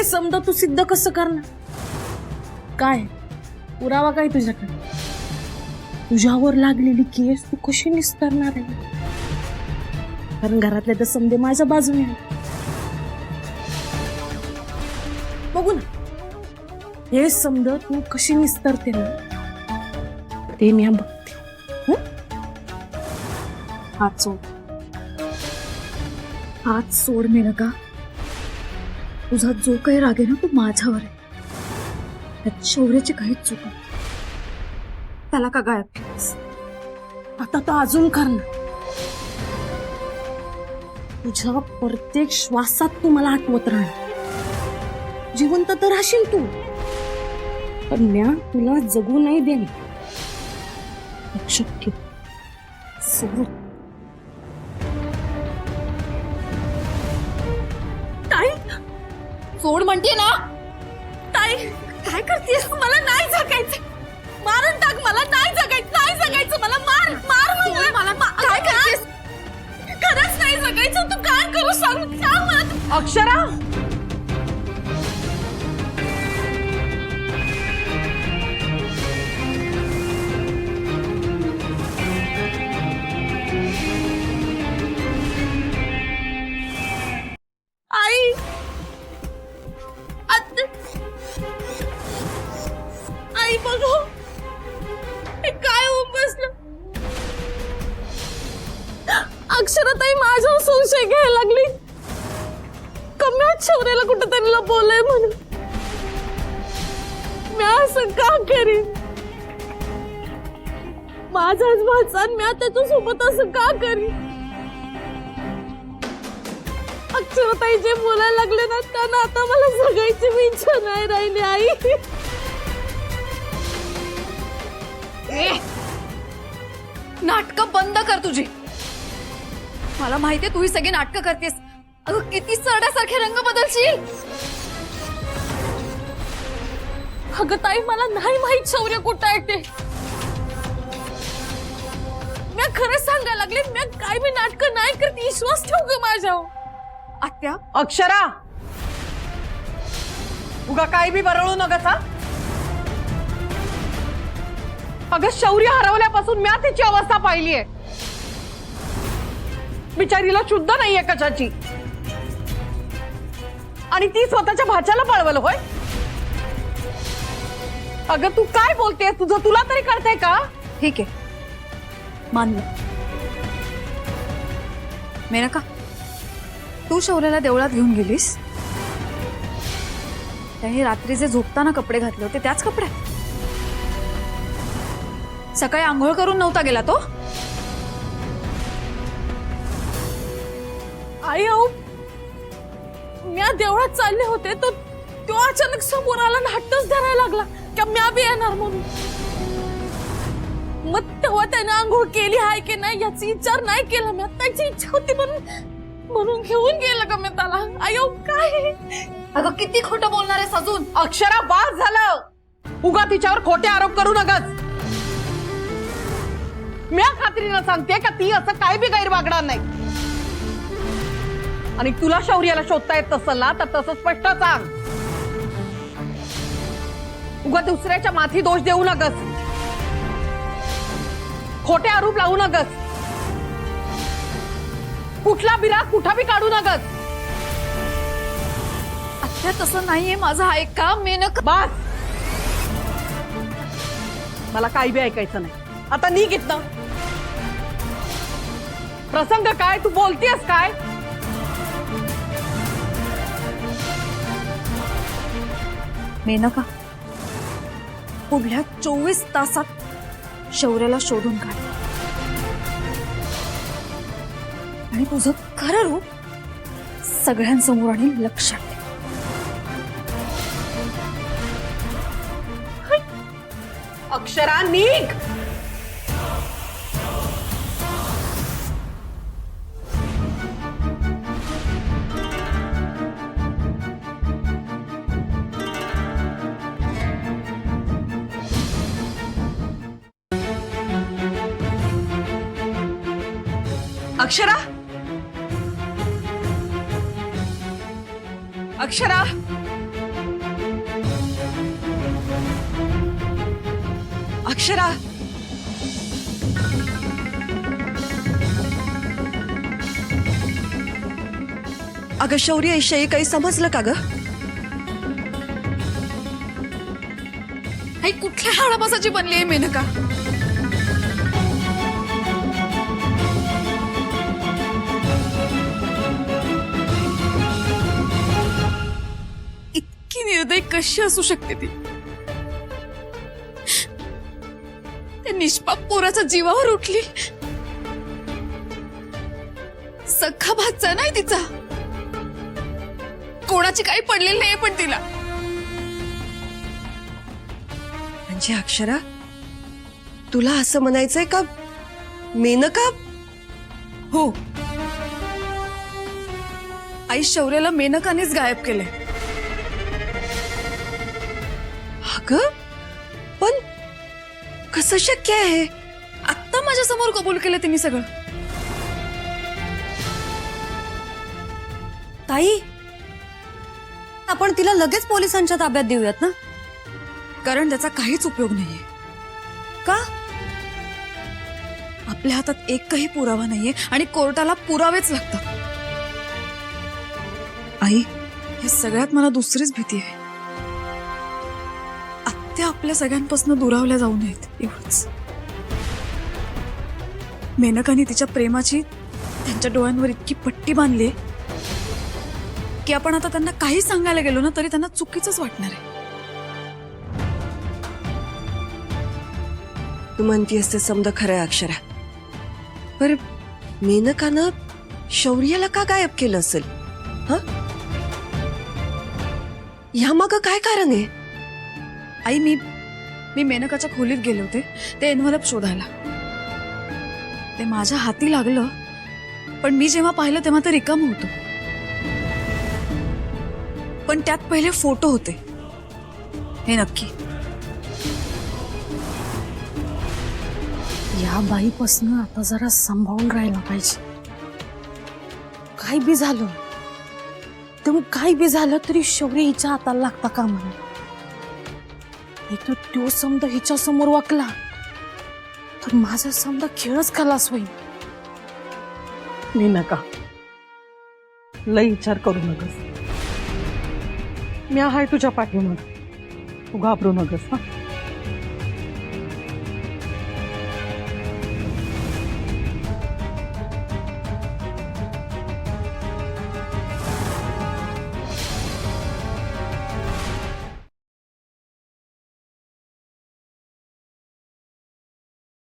समजा तू सिद्ध कसं करणार? काय पुरावा काय तुझ्याकडे? तुझ्यावर लागलेली केस तू कशी निस्तारणार आहे? कारण घरातले तर समजे माझ्या बाजूने आहेत. बघू ना, हे समजा तू कशी निस्तारते ना ते मी बघते. हात सोड, हात सोड मेनका. तुझा जो काही राग आहे ना तो माझ्यावर आहे. त्यात शौर्याची काहीच चूक नाही. त्याला का गायब केलीस? आता तो अजून करणार. तुझ्या प्रत्येक श्वासात तू मला आठवत राहणार. जिवंत तर राहशील तू, पण म्या तुला जगू नाही देणार. लक्षात ठेव. सोड. ताई, सोड म्हणते ना. ताई काय करतेस? मला नाही जगायचं. मारून टाक. मला नाही जगायचं. नाही जगायचं. मला मार मार. मला काय करतेस? खरंच नाही जगायचं. तू काय करू सांग मला. अक्षरा, आई, आई बघू हे काय होऊन बसलं. अक्षराताई माझ्यावर संशय घ्यायला लागली. कम्यात शौर्याला कुठेतरी लपवलंय म्हणून. मी असं का करीन? माझाच भाचा मी त्याच्यासोबत असं का करीन? अक्षराताई जे बोलायला लागले ना त्यांना आता मला जगायची इच्छा नाही राहिली. आई, नाटकं बंद कर तुझी. मला माहितीये तू ही सगळी नाटकं करतेस. अगं किती सरड्यासारखे रंग बदलशील. अगं ताई, मला नाही माहित शौर्य कुठं आहे ते. मी खरं सांगायला लागले. मी काय मी नाटकं नाही करते. विश्वास ठेव ग माझ्यावर. आत्या, अक्षरा, उगा काय बी बरळू नगस. हा अगं, शौर्य हरवल्यापासून म्या तिची अवस्था पाहिलीये. बिचारीला शुद्ध नाहीये कशाची. आणि ती स्वतःच्या भाच्याला पळवलं होय. अगं तू काय बोलतेस? तुझं तुला तरी कळतंय का? ठीक आहे, मानलं. मेनका, तू शौर्याला देवळात घेऊन गेलीस. त्याने रात्री जे झोपताना कपडे घातले होते त्याच कपडे. सकाळी आंघोळ करून नव्हता गेला तो. आई, अहो मी देवळात चालले होते तर तो अचानक समोर आला आणि हट्टच धरायला लागला की म्या बी येणार म्हणून. मग तेव्हा त्याने आंघोळ केली आहे की नाही याची विचार नाही केला. मी त्याची इच्छा होती म्हणून घेऊन गेलं का मी त्याला. आयो काय? अगं किती खोटं बोलणार आहेस अजून. अक्षरा, बास झालं. उगा तिच्यावर खोटे आरोप करू नगस. म्या खात्रीनं सांगते का ती असं काय बी गैर वागणार नाही. आणि तुला शौर्याला शोधता येत असेल ना तर तसं स्पष्ट सांग. उगा दुसऱ्याच्या माथी दोष देऊ नगस. खोटे आरोप लावू नगस. कुठला बिरा कुठा बी काढू नगस. आत्या तसं नाहीये माझं. ऐका मेनका. बस, मला काही बी ऐकायचं नाही. आता निघ इथनं. प्रसंग काय? तू बोलतेस काय? मेनका, पुढल्या 24 तासात शौर्याला शोधून काढ. आणि तुझं खरं रूप सगळ्यांसमोर आणि लक्षात ठेव. अक्षरा, निघ. अक्षरा, अक्षरा, अक्षरा, अगं शौर्य विषयी काही समजलं का ग? आई कुठल्या हाडापासाची बनली आहे मेनका? इतकी निर्दयी कशी असू शकते ती? त्या निष्पाप पोराच्या जीवावर उठली. सख्खा भाचा नाही तिचा, कोणाची काही पडलेली नाही पण तिला. म्हणजे अक्षरा, तुला असं म्हणायचंय का मेनका? हो, आई शौर्याला मेनकानेच गायब केलंय. अगं पण कसं शक्य आहे? आत्ता माझ्या समोर कबूल केलं तिने सगळं. ताई, आपण तिला लगेच पोलिसांच्या ताब्यात देऊयात ना? कारण त्याचा काहीच उपयोग नाहीये. का? आपल्या हातात एकही पुरावा नाहीये आणि कोर्टाला पुरावेच लागतात. आई, या सगळ्यात मला दुसरीच भीती आहे. आत्या आपल्या सगळ्यांपासून दुरावल्या जाऊ नयेत, एवढंच. मेनकाने तिच्या प्रेमाची त्यांच्या डोळ्यांवर इतकी पट्टी बांधली की आपण आता त्यांना काही सांगायला गेलो ना तरी त्यांना चुकीचंच वाटणार आहे. तू म्हणतीयस ते समजा खरं आहे अक्षरा, पर मेनकानं शौर्याला का गायब केलं असेल? हा, यामागं काय कारण आहे? आई, मी मेनकाच्या खोलीत गेले होते ते एन्व्हलप शोधायला. ते माझ्या हाती लागलं, पण मी जेव्हा पाहिलं तेव्हा ते रिकामं होतं. पण त्यात पहिले फोटो होते, हे नक्की. या बाईपासून आता जरा सांभाळून राहायला पाहिजे. काय बी झालं तर काय बी झालं तरी शौर्य हिच्या हाताला लागता कामा नये. तो समजा हिच्या समोर वाकला तर माझा समजा खेळच खलास होईल. मी नका लई विचार करू नकस. मी आहे तुझ्या पाठीमागे, तू घाबरू नकस. हा,